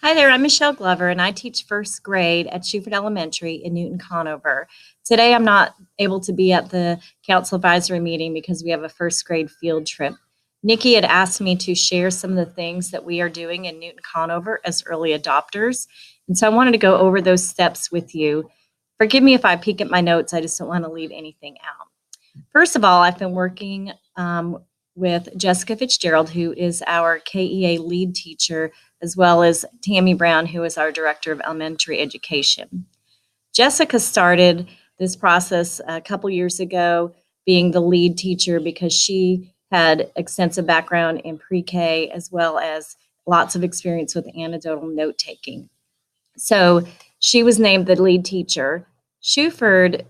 Hi there, I'm Michelle Glover, and I teach first grade at Shuford Elementary in Newton Conover. Today, I'm not able to be at the council advisory meeting because we have a first grade field trip. Nikki had asked me to share some of the things that we are doing in Newton Conover as early adopters, and so I wanted to go over those steps with you. Forgive me if I peek at my notes, I just don't want to leave anything out. First of all, I've been working with Jessica Fitzgerald, who is our KEA lead teacher, as well as Tammy Brown, who is our director of elementary education. Jessica started this process a couple years ago, being the lead teacher because she had extensive background in pre-K as well as lots of experience with anecdotal note taking. So she was named the lead teacher. Shuford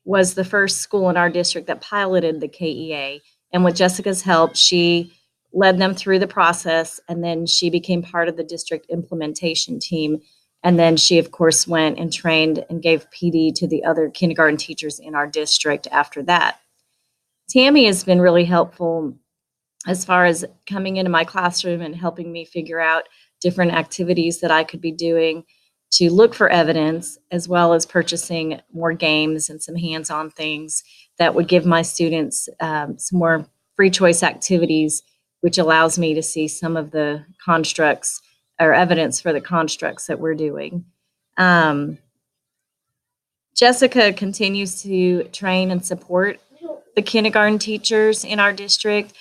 was the first school in our district that piloted the KEA. And with Jessica's help, she led them through the process, and then she became part of the district implementation team. And then she, of course, went and trained and gave PD to the other kindergarten teachers in our district after that. Tammy has been really helpful as far as coming into my classroom and helping me figure out different activities that I could be doing to look for evidence, as well as purchasing more games and some hands-on things that would give my students some more free choice activities, which allows me to see some of the constructs or evidence for the constructs that we're doing. Jessica continues to train and support the kindergarten teachers in our district,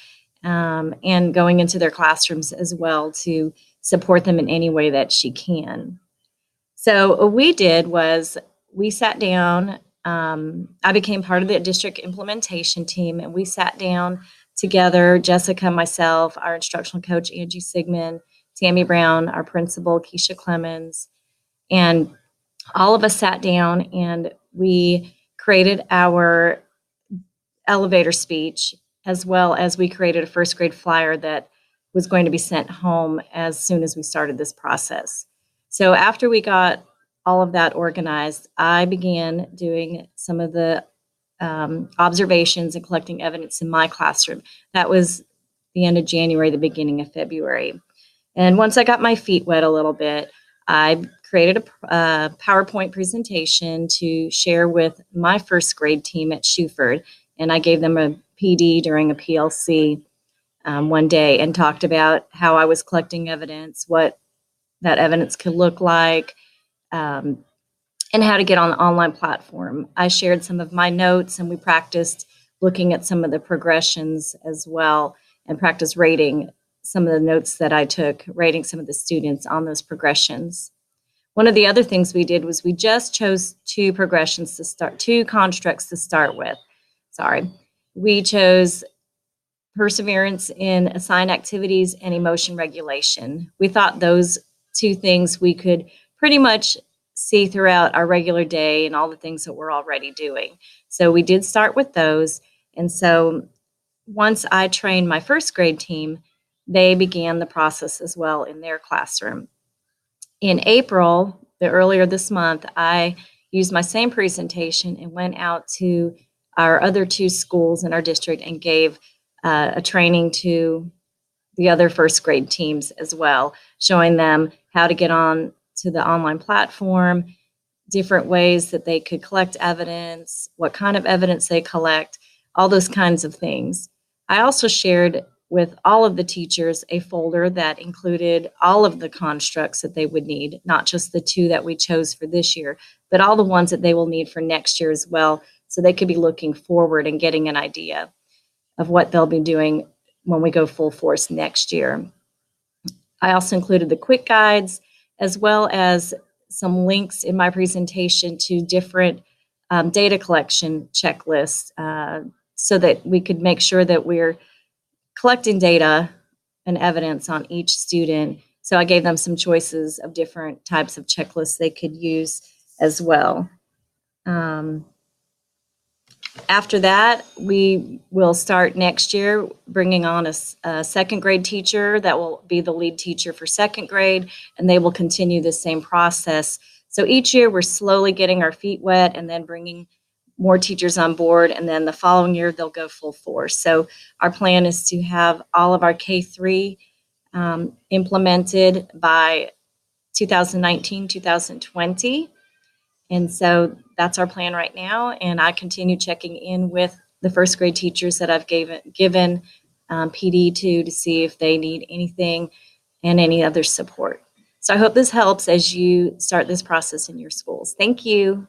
and going into their classrooms as well to support them in any way that she can. So what we did was we sat down. I became part of the district implementation team, and we sat down together, Jessica, myself, our instructional coach, Angie Sigmund, Tammy Brown, our principal, Keisha Clemens, and all of us sat down and we created our elevator speech, as well as we created a first grade flyer that was going to be sent home as soon as we started this process. So after we got all of that organized, I began doing some of the observations and collecting evidence in my classroom. That was the end of January, the beginning of February. And once I got my feet wet a little bit, I created a PowerPoint presentation to share with my first grade team at Shuford. And I gave them a PD during a PLC one day and talked about how I was collecting evidence, what that evidence could look like, and how to get on the online platform. I shared some of my notes, and we practiced looking at some of the progressions as well, and practiced rating some of the notes that I took, rating some of the students on those progressions. One of the other things we did was we just chose two constructs to start with. We chose perseverance in assigned activities and emotion regulation. We thought those two things we could pretty much see throughout our regular day and all the things that we're already doing. So we did start with those. And so once I trained my first grade team, they began the process as well in their classroom. In April, earlier this month, I used my same presentation and went out to our other two schools in our district and gave a training to the other first grade teams as well, showing them how to get on to the online platform, different ways that they could collect evidence, what kind of evidence they collect, all those kinds of things. I also shared with all of the teachers a folder that included all of the constructs that they would need, not just the two that we chose for this year, but all the ones that they will need for next year as well, so they could be looking forward and getting an idea of what they'll be doing when we go full force next year. I also included the quick guides, as well as some links in my presentation to different data collection checklists, so that we could make sure that we're collecting data and evidence on each student. So I gave them some choices of different types of checklists they could use as well. After that, we will start next year bringing on a second grade teacher that will be the lead teacher for second grade, and they will continue the same process. So each year we're slowly getting our feet wet and then bringing more teachers on board, and then the following year they'll go full force. So our plan is to have all of our K-3 implemented by 2019, 2020. And so that's our plan right now. And I continue checking in with the first grade teachers that I've given PD to see if they need anything and any other support. So I hope this helps as you start this process in your schools. Thank you.